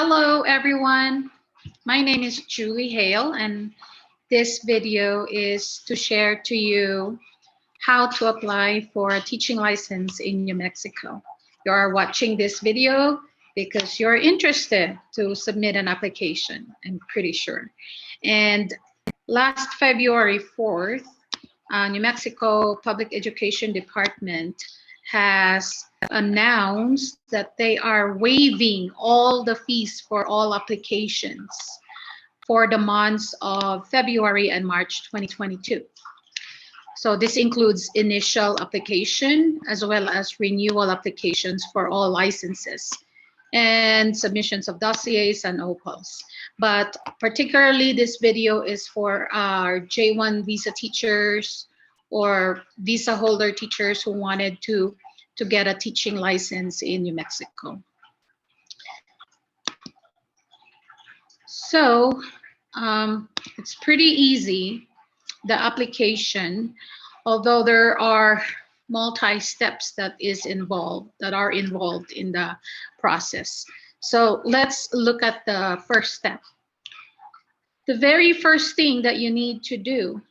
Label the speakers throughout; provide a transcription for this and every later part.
Speaker 1: Hello, everyone. My name is Julie Hale, and this video is to share to you how to apply for a teaching license in New Mexico. You are watching this video because you're interested to submit an application, I'm pretty sure. And last February 4th, New Mexico Public Education Department has announced that they are waiving all the fees for all applications for the months of February and March 2022. So this includes initial application as well as renewal applications for all licenses and submissions of dossiers and opals. But particularly this video is for our J1 visa teachers or visa holder teachers who wanted to get a teaching license in New Mexico. So it's pretty easy, the application, although there are multi-steps that are involved in the process. So let's look at the first step. The very first thing that you need to do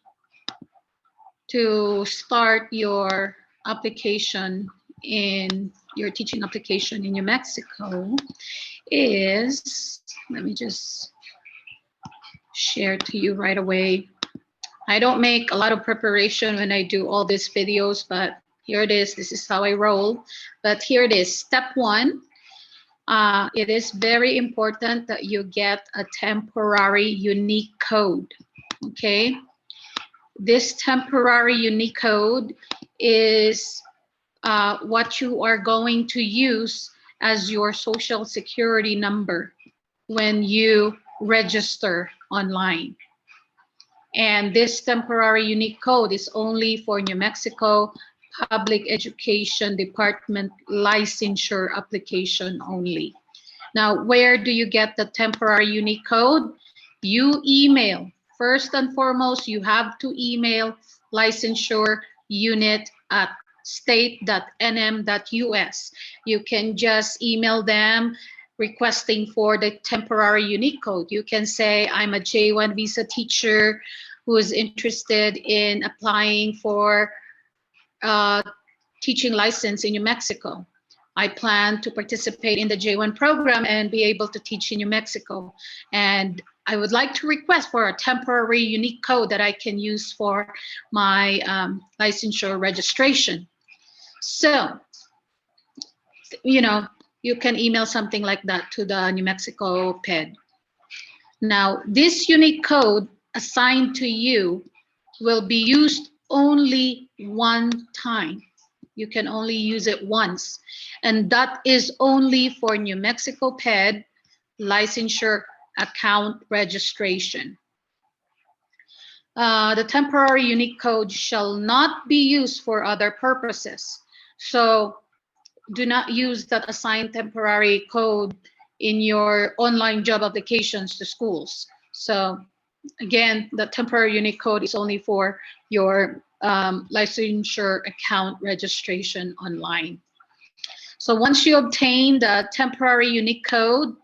Speaker 1: to start your application in your teaching application in New Mexico is, let me just share to you right away. I don't make a lot of preparation when I do all these videos, but here it is. This is how I roll. But here it is. Step one. It is very important that you get a temporary unique code. Okay. This temporary unique code is what you are going to use as your social security number when you register online. And this temporary unique code is only for New Mexico Public Education Department licensure application only. Now, where do you get the temporary unique code? You email. First and foremost, you have to email licensure unit at state.nm.us. You can just email them requesting for the temporary unique code. You can say, I'm a J1 visa teacher who is interested in applying for a teaching license in New Mexico. I plan to participate in the J1 program and be able to teach in New Mexico. And I would like to request for a temporary unique code that I can use for my licensure registration. So, you can email something like that to the New Mexico PED. Now, this unique code assigned to you will be used only one time. You can only use it once. And that is only for New Mexico PED licensure account registration. The temporary unique code shall not be used for other purposes. So do not use that assigned temporary code in your online job applications to schools. So again, the temporary unique code is only for your licensure account registration online. So once you obtain the temporary unique code,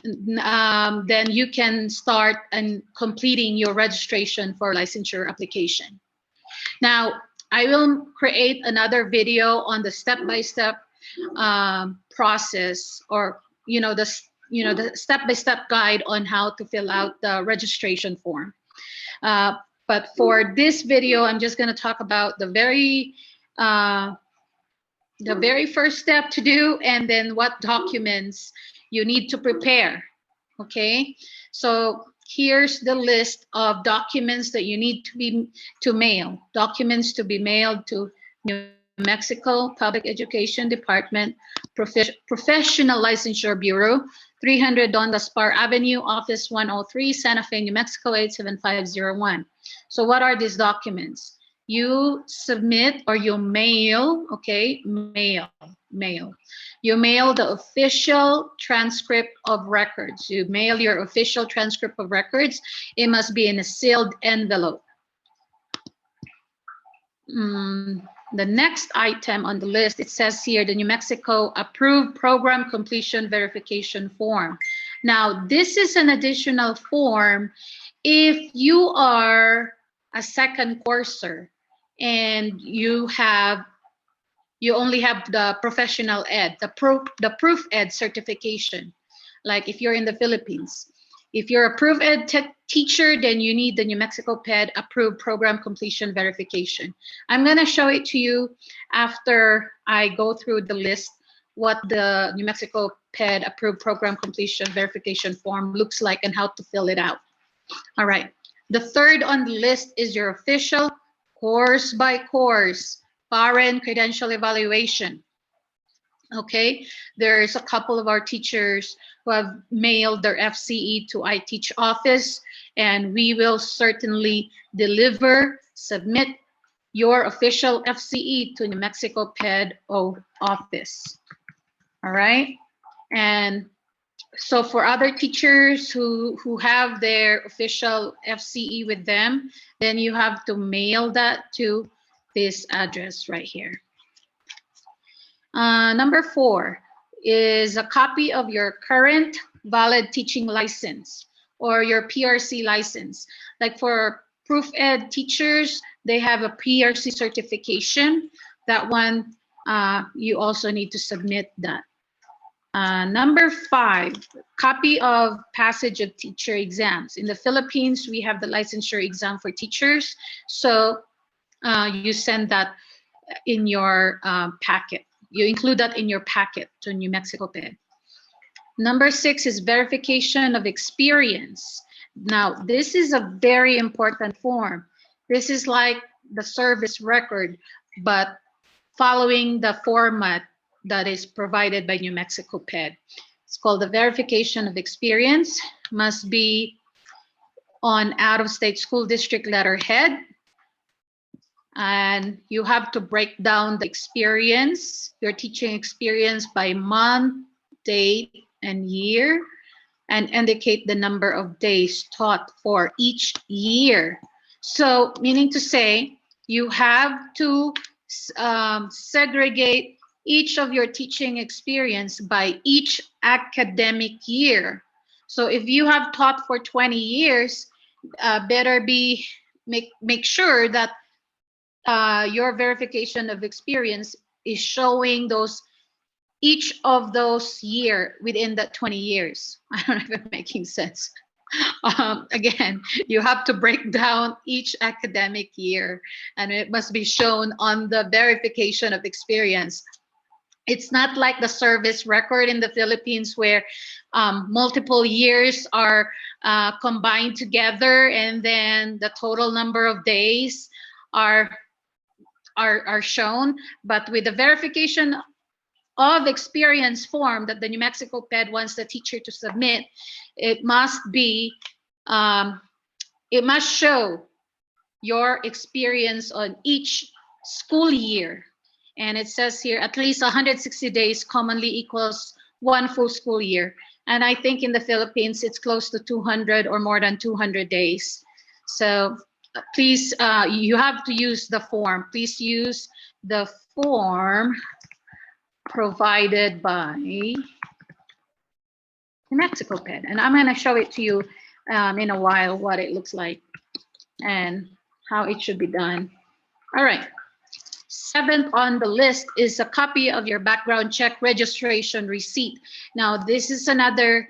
Speaker 1: then you can start and completing your registration for licensure application. Now, I will create another video on the step-by-step process, or the step-by-step guide on how to fill out the registration form. But for this video, I'm just going to talk about the very first step to do, and then what documents you need to prepare. Okay, so here's the list of documents that you need to mail. Documents to be mailed to New Mexico Public Education Department, Professional Licensure Bureau, 300 Don Gaspar Avenue, Office 103, Santa Fe, New Mexico 87501. So what are these documents? You submit or you mail, okay, mail. You mail the official transcript of records. You mail your official transcript of records. It must be in a sealed envelope. The next item on the list, it says here, the New Mexico Approved Program Completion Verification Form. Now, this is an additional form if you are a second courser and you only have the professional ed, the proof ed certification. Like if you're in the Philippines, if you're a proof ed teacher, then you need the New Mexico PED approved program completion verification. I'm gonna show it to you after I go through the list, what the New Mexico PED approved program completion verification form looks like and how to fill it out. All right. The third on the list is your official course by course foreign credential evaluation. Okay, there's a couple of our teachers who have mailed their FCE to iTeach office, and we will certainly submit your official FCE to New Mexico PED office. All right, and so for other teachers who have their official FCE with them, then you have to mail that to this address right here. Number 4 is a copy of your current valid teaching license or your PRC license. Like for proof ed teachers, they have a PRC certification. That one, you also need to submit that. Number 5, copy of passage of teacher exams. In the Philippines, we have the licensure exam for teachers. So you send that in your packet. You include that in your packet to New Mexico PED. Number 6 is verification of experience. Now, this is a very important form. This is like the service record, but following the format that is provided by New Mexico PED. It's called the verification of experience. Must be on out-of-state school district letterhead. And you have to break down the experience, your teaching experience by month, date, and year, and indicate the number of days taught for each year. So, meaning to say, you have to segregate each of your teaching experience by each academic year. So if you have taught for 20 years, better make sure that your verification of experience is showing each of those year within that 20 years. I don't know if it's making sense. Again, you have to break down each academic year, and it must be shown on the verification of experience. It's not like the service record in the Philippines where multiple years are combined together, and then the total number of days are shown. But with the verification of experience form that the New Mexico PED wants the teacher to submit, it must show your experience on each school year. And it says here, at least 160 days commonly equals 1 full school year. And I think in the Philippines, it's close to 200 or more than 200 days. So please, you have to use the form. Please use the form provided by New Mexico PED. And I'm gonna show it to you in a while what it looks like and how it should be done. All right. 7th on the list is a copy of your background check registration receipt. Now, this is another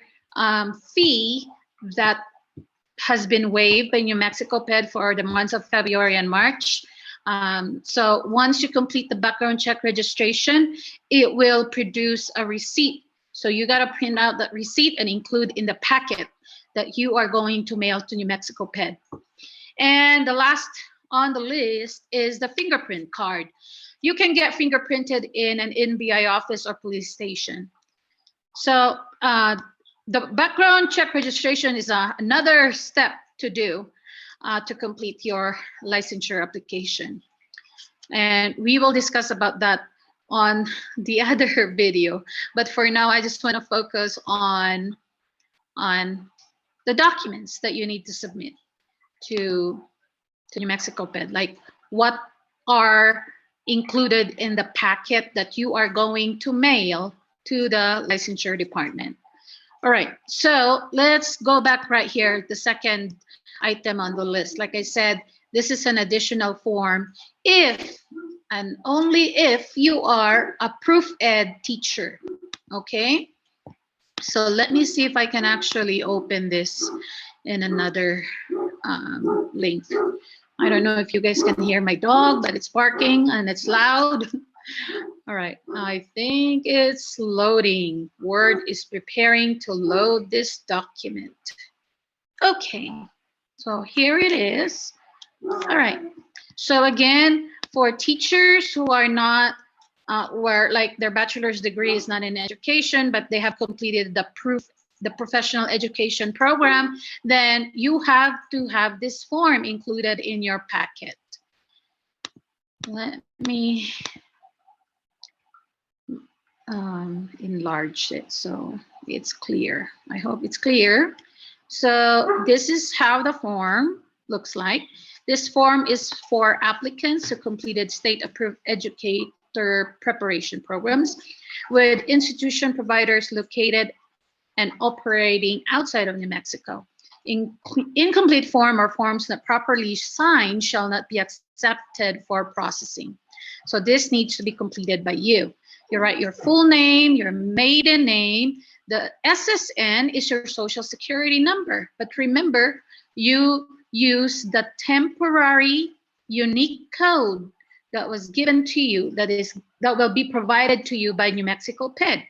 Speaker 1: fee that has been waived by New Mexico PED for the months of February and March. So once you complete the background check registration, it will produce a receipt. So you got to print out that receipt and include in the packet that you are going to mail to New Mexico PED. And the last on the list is the fingerprint card. You can get fingerprinted in an NBI office or police station. So the background check registration is another step to do to complete your licensure application. And we will discuss about that on the other video. But for now, I just want to focus on the documents that you need to submit to New Mexico PED, like what are included in the packet that you are going to mail to the licensure department. All right, so let's go back right here, the second item on the list. Like I said, this is an additional form if and only if you are a proof ed teacher, okay? So let me see if I can actually open this in another link. I don't know if you guys can hear my dog, but it's barking and it's loud. All right, I think it's loading. Word is preparing to load this document. Okay, so here it is. All right, so again, for teachers who are not, where like their bachelor's degree is not in education, but they have completed the professional education program, then you have to have this form included in your packet. Let me enlarge it so it's clear. I hope it's clear. So this is how the form looks like. This form is for applicants who completed state-approved educator preparation programs with institution providers located and operating outside of New Mexico. Incomplete form or forms not properly signed shall not be accepted for processing. So this needs to be completed by you. You write your full name, your maiden name. The SSN is your social security number. But remember, you use the temporary unique code that was given to you, that will be provided to you by New Mexico PED.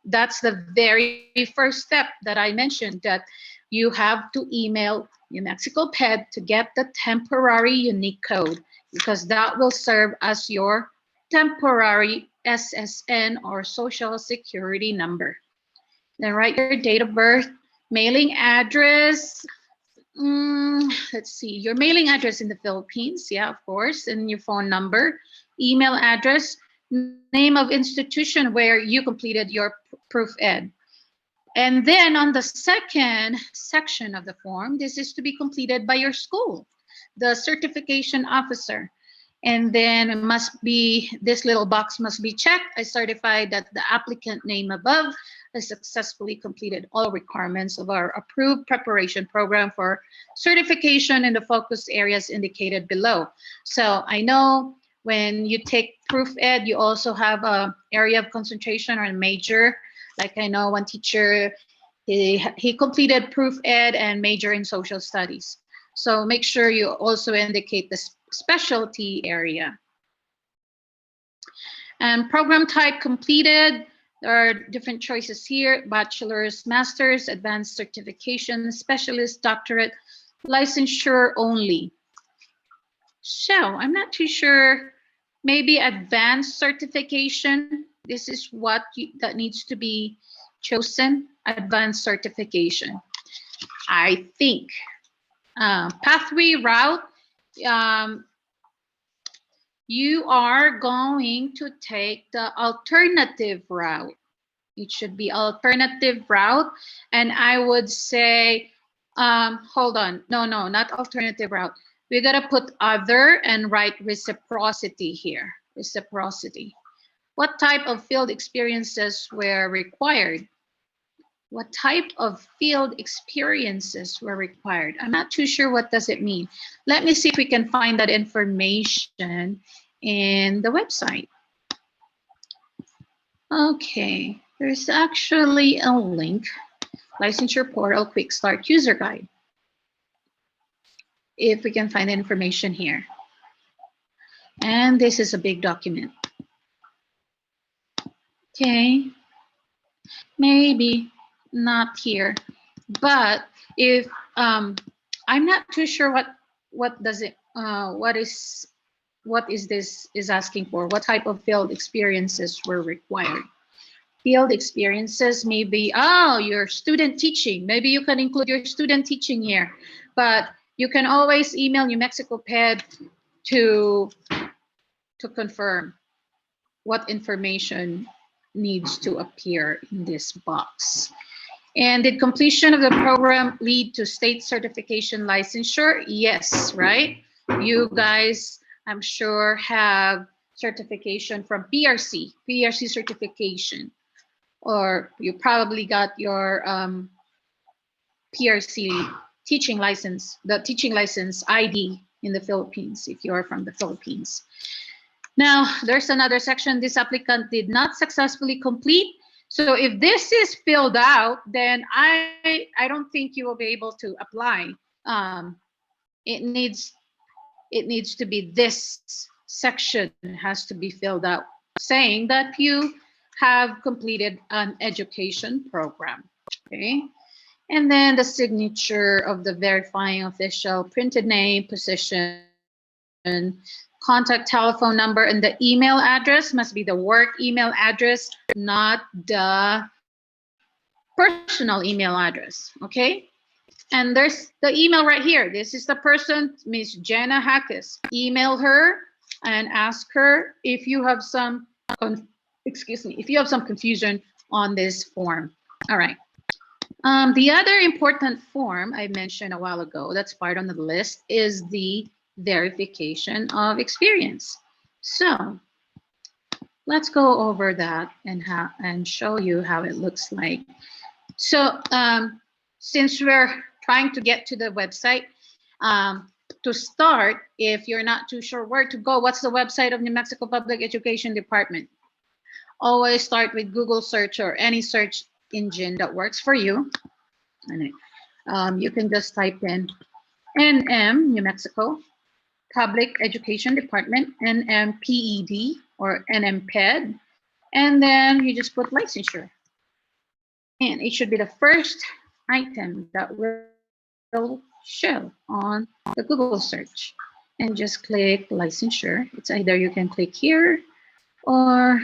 Speaker 1: That's the very first step that I mentioned, that you have to email New Mexico PED to get the temporary unique code, because that will serve as your temporary SSN or social security number. Then write your date of birth, mailing address. Let's see, your mailing address in the Philippines, yeah, of course, and your phone number, email address, name of institution where you completed your proof ed. And then on the second section of the form, this is to be completed by your school, the certification officer. And then it must be, this little box must be checked. I certify that the applicant name above has successfully completed all requirements of our approved preparation program for certification in the focus areas indicated below. So I know when you take proof ed, you also have a area of concentration or a major. Like I know one teacher, he completed proof ed and major in social studies. So make sure you also indicate the specialty area. And program type completed. There are different choices here: bachelor's, master's, advanced certification, specialist, doctorate, licensure only. So I'm not too sure, maybe advanced certification. This is what that needs to be chosen, advanced certification. I think pathway route, you are going to take the alternative route. It should be alternative route. And I would say, hold on. No, not alternative route. We got to put other and write reciprocity here. Reciprocity. What type of field experiences were required? What type of field experiences were required? I'm not too sure what does it mean. Let me see if we can find that information in the website. Okay, there's actually a link, licensure portal quick start user guide. If we can find the information here. And this is a big document. Okay, maybe not here, but if I'm not too sure what does it what is this is asking for, what type of field experiences were required. Field experiences, maybe, oh, your student teaching, maybe you can include your student teaching here, but you can always email New Mexico PED to confirm what information needs to appear in this box. And did completion of the program lead to state certification licensure? Yes, right? You guys, I'm sure, have certification from PRC certification. or you probably got your PRC teaching license, the teaching license ID in the Philippines, if you're from the Philippines. Now, there's another section, this applicant did not successfully complete. So if this is filled out, then I don't think you will be able to apply. It needs to be, this section has to be filled out saying that you have completed an education program, okay? And then the signature of the verifying official, printed name, position, contact telephone number, and the email address must be the work email address, not the personal email address, okay? And there's the email right here. This is the person, Miss Jenna Hackes. Email her and ask her if you have some, if you have some confusion on this form. All right. The other important form I mentioned a while ago that's part on the list is the verification of experience. So let's go over that and show you how it looks like. So since we're trying to get to the website, to start, if you're not too sure where to go, what's the website of New Mexico Public Education Department? Always start with Google search or any search engine that works for you. And you can just type in NM, New Mexico Public Education Department, NMPED or NMPED, and then you just put licensure. And it should be the first item that will show on the Google search. And just click licensure. It's either you can click here or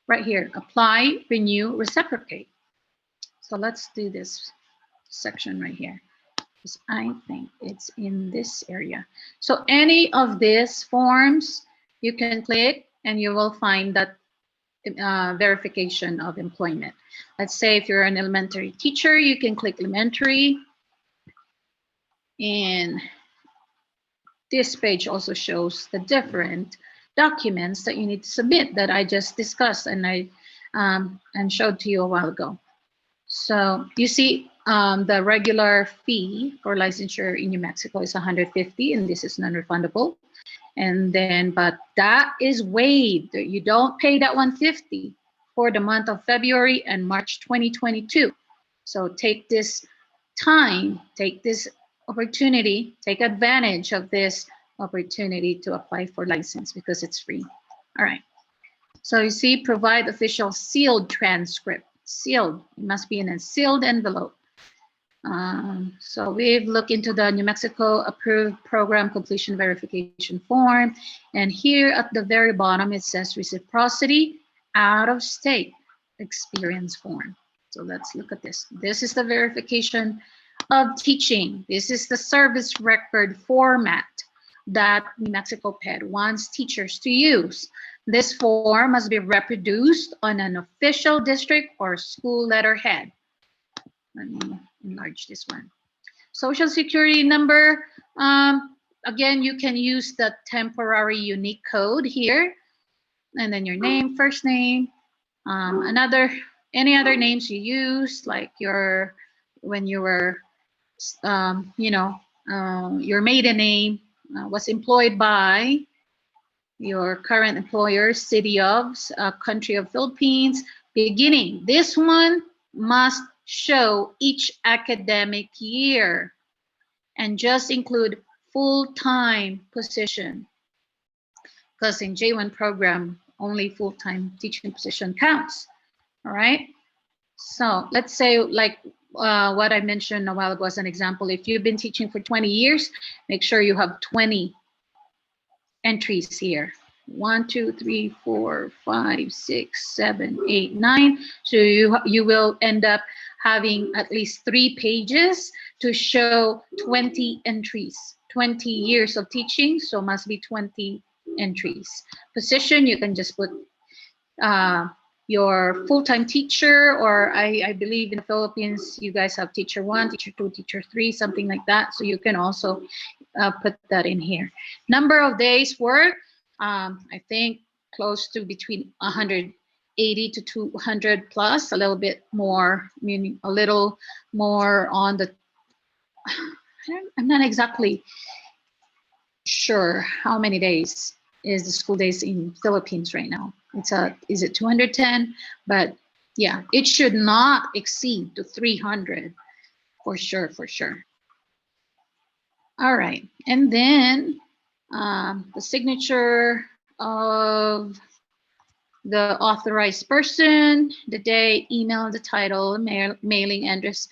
Speaker 1: right here, apply, renew, reciprocate. So let's do this section right here, because I think it's in this area. So any of these forms you can click and you will find that verification of employment. Let's say if you're an elementary teacher, you can click elementary. And this page also shows the different documents that you need to submit that I just discussed and I showed to you a while ago. So you see the regular fee for licensure in New Mexico is $150, and this is non-refundable. And then, but that is waived. You don't pay that $150 for the month of February and March 2022. So take this time, take this opportunity, take advantage of this opportunity to apply for license because it's free. All right. So you see, provide official sealed transcript. Sealed, it must be in a sealed envelope. So we've looked into the New Mexico approved program completion verification form. And here at the very bottom, it says reciprocity out of state experience form. So let's look at this. This is the verification of teaching. This is the service record format that New Mexico PED wants teachers to use. This form must be reproduced on an official district or school letterhead. Let me enlarge this one. Social Security number. Again, you can use the temporary unique code here. And then your name, first name, any other names you use, like when you were, your maiden name, was employed by, your current employer, city of, country of Philippines, beginning. This one must show each academic year and just include full-time position, because in J1 program, only full-time teaching position counts. All right. So let's say like what I mentioned a while ago as an example, if you've been teaching for 20 years, make sure you have 20 entries here. 1, 2, 3, 4, 5, 6, 7, 8, 9. So you will end up having at least 3 pages to show 20 entries, 20 years of teaching. So must be 20 entries. Position, you can just put your full-time teacher, or I believe in the Philippines, you guys have teacher 1, teacher 2, teacher 3, something like that. So you can also put that in here. Number of days work, I think close to between 100 80 to 200 plus, a little bit more, meaning a little more on the, I'm not exactly sure how many days is the school days in Philippines right now. Is it 210? But yeah, it should not exceed to 300 for sure, for sure. All right, and then the signature of the authorized person, the date, email, the title, mailing address,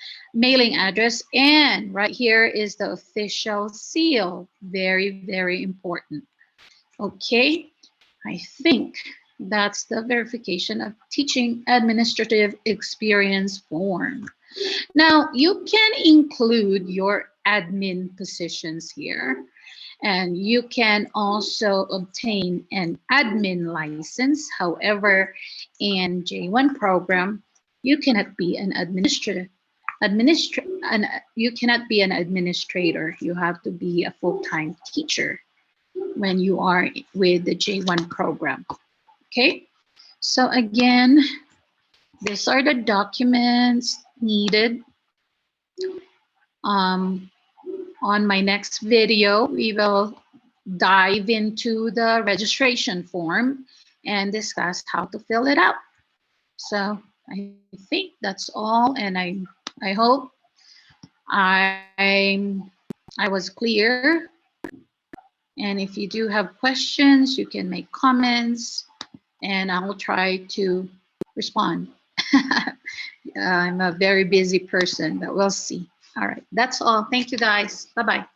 Speaker 1: and right here is the official seal. Very, very important. Okay, I think that's the verification of teaching administrative experience form. Now, you can include your admin positions here, and you can also obtain an admin license. However, in J1 program, you cannot be an you cannot be an administrator. You have to be a full-time teacher when you are with the J1 program. Okay, so again, these are the documents needed. On my next video, we will dive into the registration form and discuss how to fill it out. So I think that's all, and I hope I was clear. And if you do have questions, you can make comments, and I will try to respond. I'm a very busy person, but we'll see. All right, that's all. Thank you, guys. Bye-bye.